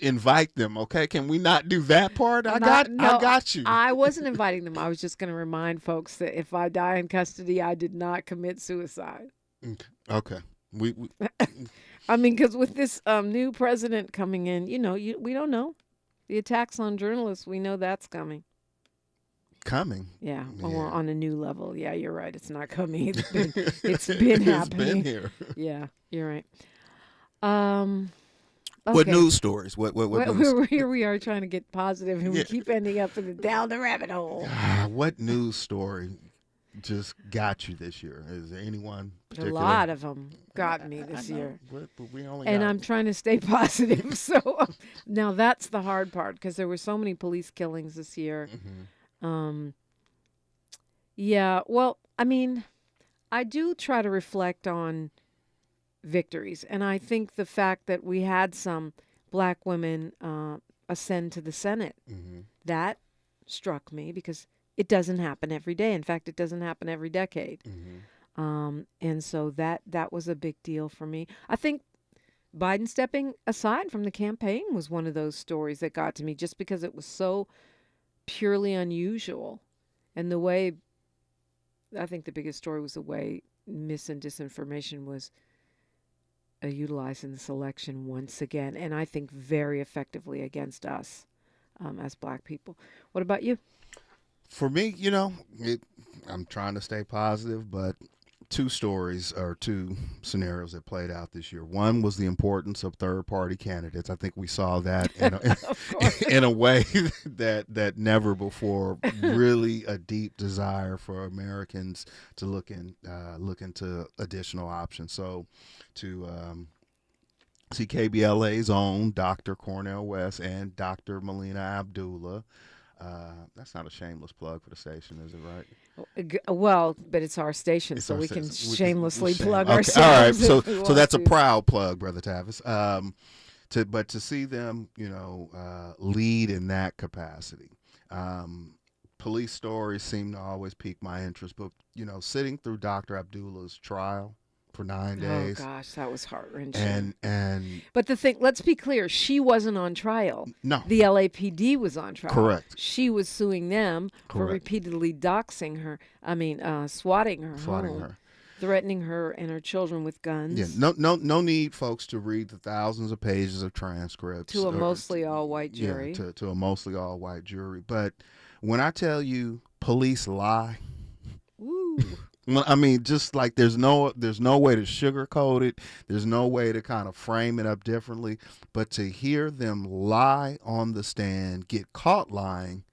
invite them. Okay? Can we not do that part? I got you. I wasn't inviting them. I was just going to remind folks that if I die in custody, I did not commit suicide. Okay. We I mean, because with this new president coming in, we don't know. The attacks on journalists, we know that's coming. Yeah. Well, on a new level. Yeah, you're right. It's not coming. It's been happening. It's been here. Yeah, you're right. Okay. What news stories? What news? Here we are trying to get positive, and we keep ending up down the rabbit hole. What news story just got you this year? Is there anyone particular? A lot of them got me this year. But we only I'm trying to stay positive. So now that's the hard part, because there were so many police killings this year. Mm-hmm. Yeah, well, I mean, I do try to reflect on victories. And I think the fact that we had some black women ascend to the Senate, that struck me, because it doesn't happen every day. In fact, it doesn't happen every decade. And so that was a big deal for me. I think Biden stepping aside from the campaign was one of those stories that got to me, just because it was so purely unusual. And the way, I think the biggest story was the way mis and disinformation was utilized in this election once again, and I think very effectively against us as black people. What about you? For me, I'm trying to stay positive, but two scenarios that played out this year. One was the importance of third-party candidates. I think we saw that in a way that never before. Really, a deep desire for Americans to look into additional options. So, to see KBLA's own Dr. Cornel West and Dr. Melina Abdullah. That's not a shameless plug for the station, is it, right? Well, but it's our station, so we can shamelessly plug ourselves. All right, so that's a proud plug, Brother Tavis. But to see them, lead in that capacity. Police stories seem to always pique my interest, but sitting through Dr. Abdullah's trial for 9 days. Oh gosh, that was heart-wrenching. And but the thing, let's be clear, she wasn't on trial. No. The LAPD was on trial. Correct. She was suing them for repeatedly doxing her. I mean, swatting her. Threatening her and her children with guns. Yeah, no need, folks, to read the thousands of pages of transcripts. To a mostly all-white jury. Yeah, to a mostly all-white jury. But when I tell you police lie, ooh. I mean, just like there's no way to sugarcoat it. There's no way to kind of frame it up differently. But to hear them lie on the stand, get caught lying,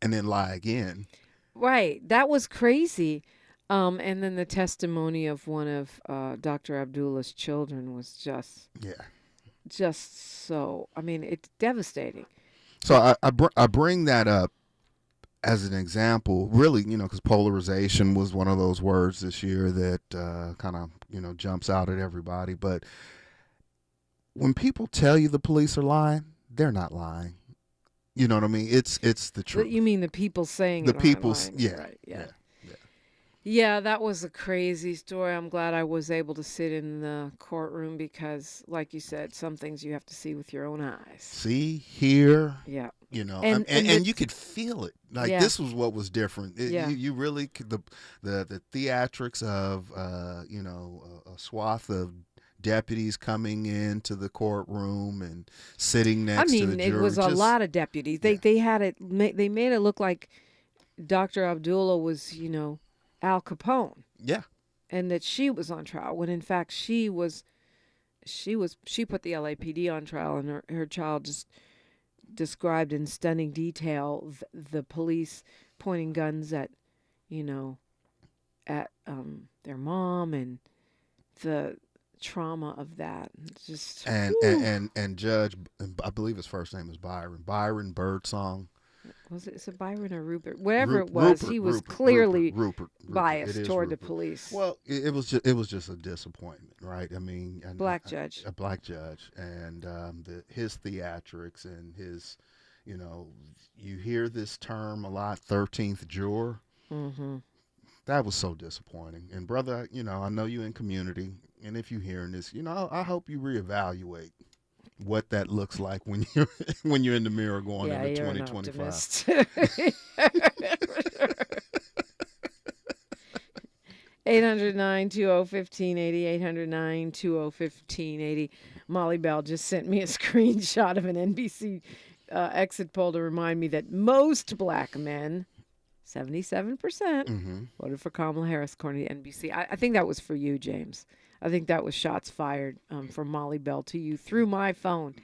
and then lie again. Right. That was crazy. And then the testimony of one of Dr. Abdullah's children was just so, I mean, it's devastating. So I bring that up as an example, really, because polarization was one of those words this year that kind of, jumps out at everybody. But when people tell you the police are lying, they're not lying. You know what I mean? It's the truth. You mean the people saying the it people? lying. Yeah, right, yeah, that was a crazy story. I'm glad I was able to sit in the courtroom because, like you said, some things you have to see with your own eyes. See, hear. Yeah. And you could feel it. Like this was what was different. You really could, the theatrics of a swath of deputies coming into the courtroom and sitting next to the jury. It was a lot of deputies. They had it. They made it look like Dr. Abdullah was, Al Capone. Yeah. And that she was on trial when in fact she put the LAPD on trial, and her child just described in stunning detail the police pointing guns at their mom and the trauma of that. Just and Judge, I believe his first name is Byron Birdsong. Was it Byron or Rupert? Whatever it was, he was clearly biased toward the police. Well, it was just a disappointment, right? I mean, a black judge, and his theatrics and his, you hear this term a lot, 13th juror. Mm-hmm. That was so disappointing. And brother, I know you in community, and if you're hearing this, I hope you reevaluate what that looks like when you're in the mirror going into 2025. 800-920-1580, 800-920-1580. Molly Bell just sent me a screenshot of an NBC exit poll to remind me that most black men, 77%, voted for Kamala Harris, according to NBC. I think that was for you, James. I think that was shots fired from Molly Bell to you through my phone.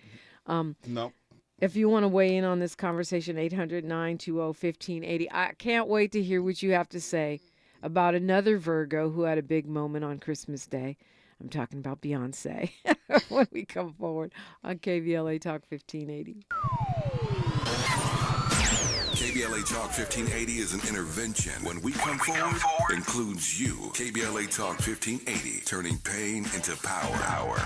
No. If you want to weigh in on this conversation, 800-920-1580. I can't wait to hear what you have to say about another Virgo who had a big moment on Christmas Day. I'm talking about Beyonce when we come forward on KBLA Talk 1580. KBLA Talk 1580 is an intervention. When we come forward, includes you. KBLA Talk 1580, turning pain into power.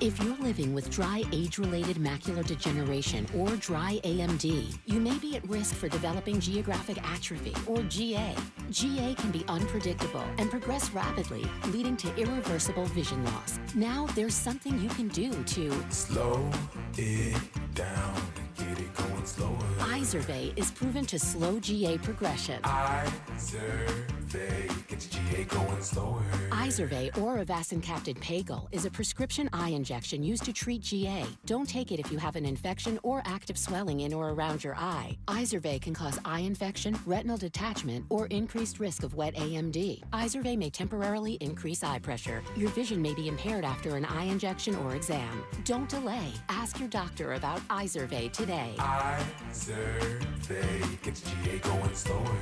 If you're living with dry age-related macular degeneration or dry AMD, you may be at risk for developing geographic atrophy or GA. GA can be unpredictable and progress rapidly, leading to irreversible vision loss. Now there's something you can do to slow it down. Get it going slower. Izervay is proven to slow GA progression. Izervay gets GA going slower. Izervay or avacincaptad pagel is a prescription eye injection used to treat GA. Don't take it if you have an infection or active swelling in or around your eye. Izervay can cause eye infection, retinal detachment, or increased risk of wet AMD. Izervay may temporarily increase eye pressure. Your vision may be impaired after an eye injection or exam. Don't delay. Ask your doctor about Izervay today. Izervay gets GA going slower.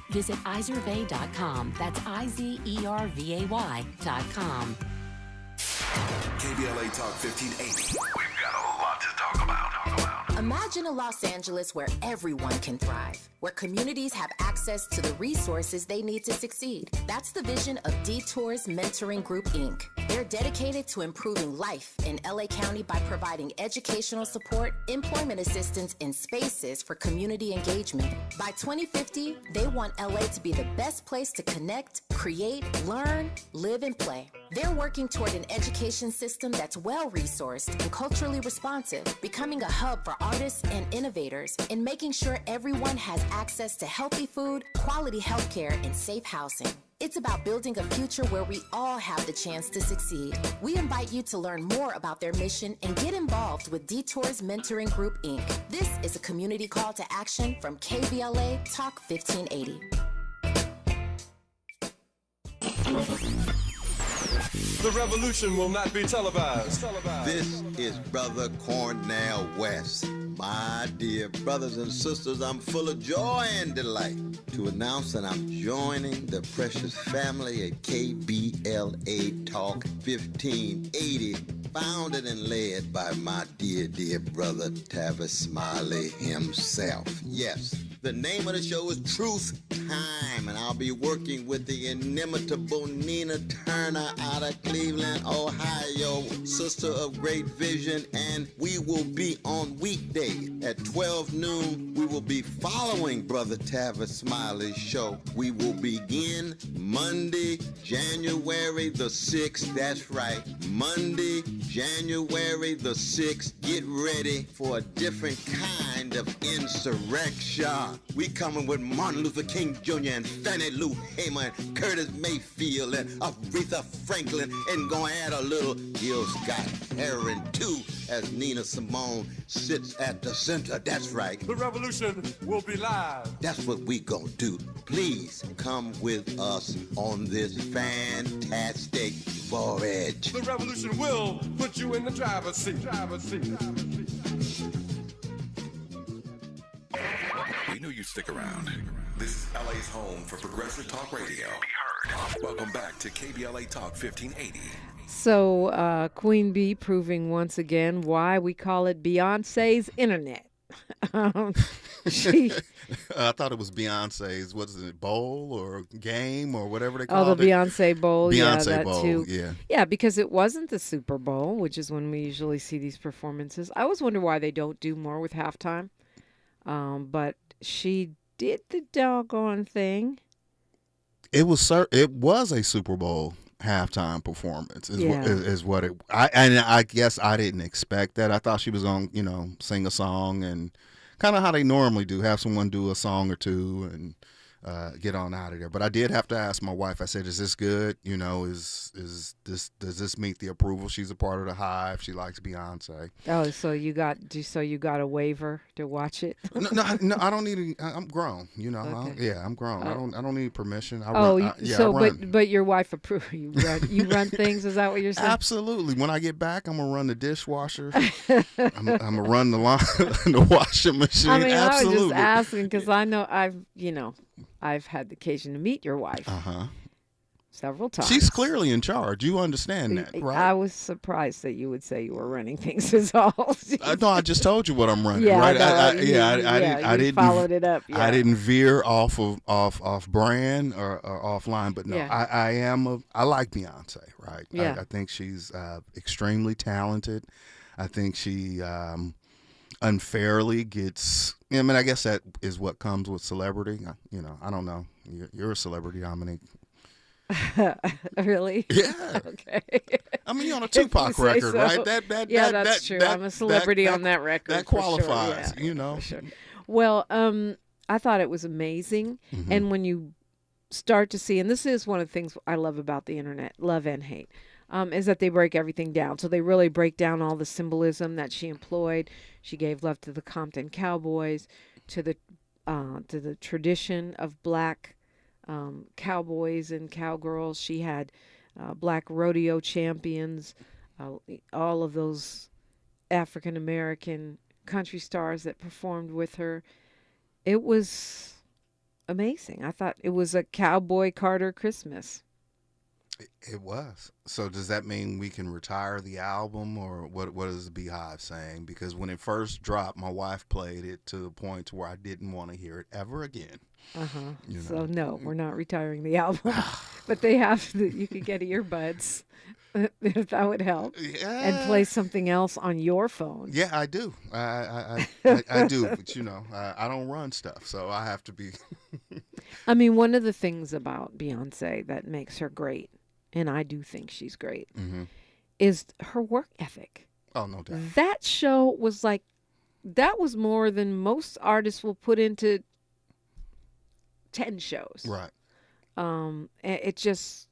Visit Izervay.com. That's IZERVAY.com. KBLA Talk 1580. We've got a lot to talk about. Imagine a Los Angeles where everyone can thrive, where communities have access to the resources they need to succeed. That's the vision of Detours Mentoring Group, Inc. They're dedicated to improving life in LA County by providing educational support, employment assistance, and spaces for community engagement. By 2050, they want LA to be the best place to connect, create, learn, live, and play. They're working toward an education system that's well-resourced and culturally responsive, becoming a hub for artists and innovators, and making sure everyone has access to healthy food, quality healthcare, and safe housing. It's about building a future where we all have the chance to succeed. We invite you to learn more about their mission and get involved with Detours Mentoring Group, Inc. This is a community call to action from KBLA Talk 1580. The revolution will not be televised. This is Brother Cornell West. My dear brothers and sisters, I'm full of joy and delight to announce that I'm joining the precious family at KBLA Talk 1580, founded and led by my dear, dear brother Tavis Smiley himself. Yes, the name of the show is Truth Time, and I'll be working with the inimitable Nina Turner out of Cleveland, Ohio, sister of great vision, and we will be on weekday at 12 noon. We will be following Brother Tavis Smiley's show. We will begin Monday, January the 6th. That's right, Monday, January the 6th. Get ready for a different kind of insurrection. We coming with Martin Luther King Jr. and Fannie Lou Hamer and Curtis Mayfield and Aretha Franklin, and gonna add a little Gil Scott Heron too, as Nina Simone sits at the center. That's right. The revolution will be live. That's what we gonna do. Please come with us on this fantastic voyage. The revolution will put you in the driver's seat. We knew you'd stick around. This is LA's home for progressive talk radio. Welcome back to KBLA Talk 1580. So, Queen Bee proving once again why we call it Beyonce's internet. I thought it was Beyonce's, what is it, bowl or game or whatever they call it? Oh, the Beyonce Bowl. Beyonce that Bowl, too. yeah. Yeah, because it wasn't the Super Bowl, which is when we usually see these performances. I always wonder why they don't do more with halftime. But she did the doggone thing. It was a Super Bowl halftime performance is what it. I guess I didn't expect that. I thought she was going to sing a song and kind of how they normally do, have someone do a song or two and get on out of there. But I did have to ask my wife. I said, "Is this good? Does this meet the approval?" She's a part of the Hive. She likes Beyonce. Oh, so you got a waiver to watch it? No, I don't need. I'm grown. Okay. I'm grown. I don't need permission. I run. But your wife approves. You run things. Is that what you're saying? Absolutely. When I get back, I'm gonna run the dishwasher. I'm gonna run the washing machine. I mean, absolutely. I was just asking because I know I've had the occasion to meet your wife several times. She's clearly in charge. You understand that, right? I was surprised that you would say you were running things as all. No, I just told you what I'm running. Yeah, right? I didn't followed it up. Yeah. I didn't veer off brand or offline, but no, yeah. I like Beyonce, right? Yeah. I think she's extremely talented. I think she unfairly gets. I guess that is what comes with celebrity. I don't know. You're a celebrity, Dominique. Really? Yeah. Okay. I mean, you're on a Tupac record, so. right? That's true. I'm a celebrity on that record. That qualifies, For sure. Well, I thought it was amazing. Mm-hmm. And when you start to see, and this is one of the things I love about the internet, love and hate, is that they break everything down. So they really break down all the symbolism that she employed. She gave love to the Compton Cowboys, to the tradition of black cowboys and cowgirls. She had black rodeo champions, all of those African American country stars that performed with her. It was amazing. I thought it was a Cowboy Carter Christmas. It was. So does that mean we can retire the album, or what is the Beehive saying? Because when it first dropped, my wife played it to the point to where I didn't want to hear it ever again. So no, we're not retiring the album, but they have. You could get earbuds. If that would help, and play something else on your phone. Yeah, I do. I do, but I don't run stuff, so I have to be. I mean, one of the things about Beyonce that makes her great, and I do think she's great, is her work ethic. Oh, no doubt. That show was that was more than most artists will put into 10 shows. Right. It just,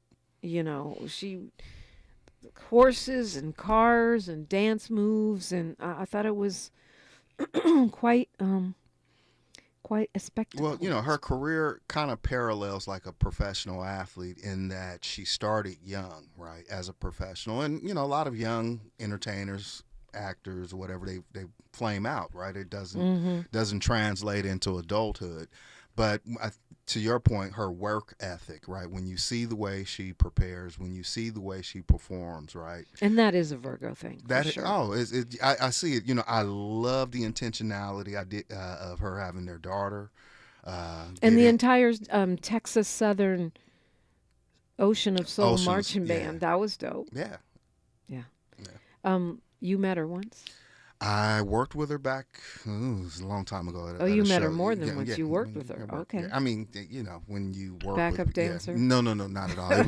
horses and cars and dance moves, and I thought it was quite quite a spectacle. Well, you know, her career kind of parallels like a professional athlete in that she started young, right, as a professional. And, you know, a lot of young entertainers, actors, or whatever, they flame out, right? It doesn't translate into adulthood. But to your point, her work ethic, right? When you see the way she prepares, when you see the way she performs, right? And that is a Virgo thing. That for sure. I see it. You know, I love the intentionality of her having their daughter. And the entire Texas Southern Ocean of Soul marching band. That was dope. Yeah. You met her once? I worked with her back, it was a long time ago. Oh, you met her more than once. You worked with her. Okay. Yeah. I mean, you know, when you work Backup with... dancer? Yeah. No, not at all. It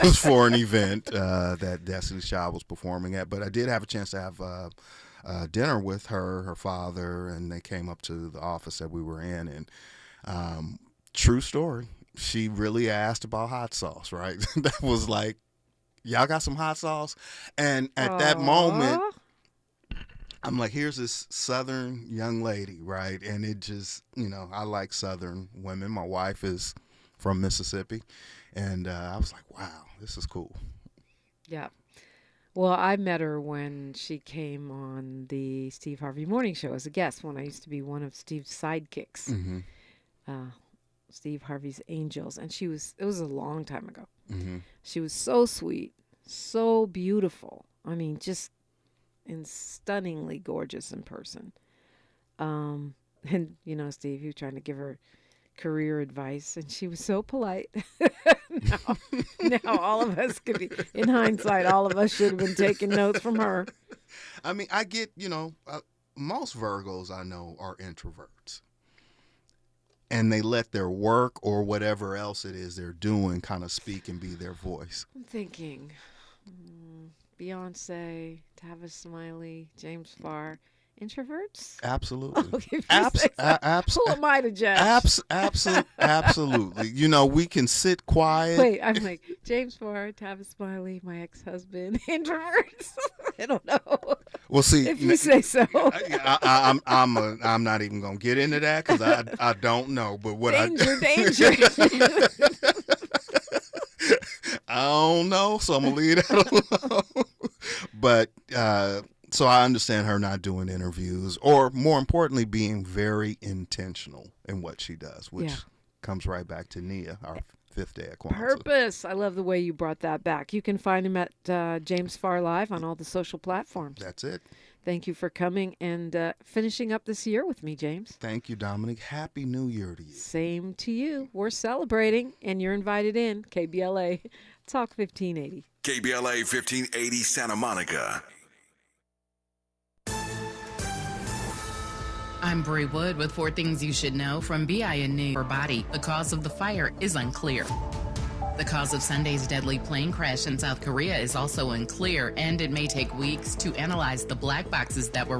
was for an event that Destiny's Child was performing at. But I did have a chance to have dinner with her father, and they came up to the office that we were in. And true story, she really asked about hot sauce, right? That was like, y'all got some hot sauce? And at that moment... I'm like, here's this Southern young lady, right? And it just, you know, I like Southern women. My wife is from Mississippi. And I was like, wow, this is cool. Yeah. Well, I met her when she came on the Steve Harvey Morning Show as a guest when I used to be one of Steve's sidekicks. Mm-hmm. Steve Harvey's Angels. And it was a long time ago. Mm-hmm. She was so sweet, so beautiful. I mean, just... and stunningly gorgeous in person. And, you know, Steve, you were trying to give her career advice, and she was so polite. now all of us could be, in hindsight, all of us should have been taking notes from her. I mean, I get, you know, most Virgos I know are introverts. And they let their work or whatever else it is they're doing kind of speak and be their voice. I'm thinking... Beyonce, Tavis Smiley, James Farr, introverts? Absolutely. Okay, who am I to judge? Absolutely. You know, we can sit quiet. Wait, I'm like, James Farr, Tavis Smiley, my ex-husband, introverts? I don't know. Well, see, if you say so. I'm not even gonna get into that because I don't know. But what danger. I don't know, so I'm gonna leave that alone. But so I understand her not doing interviews, or more importantly, being very intentional in what she does, which comes right back to Nia, our fifth day at Kwanzaa. Purpose. I love the way you brought that back. You can find him at James Farr Live on all the social platforms. That's it. Thank you for coming and finishing up this year with me, James. Thank you, Dominique. Happy New Year to you. Same to you. We're celebrating, and you're invited in. KBLA Talk 1580. KBLA 1580 Santa Monica. I'm Brie Wood with 4 things you should know from BIN News for Body. The cause of the fire is unclear. The cause of Sunday's deadly plane crash in South Korea is also unclear, and it may take weeks to analyze the black boxes that were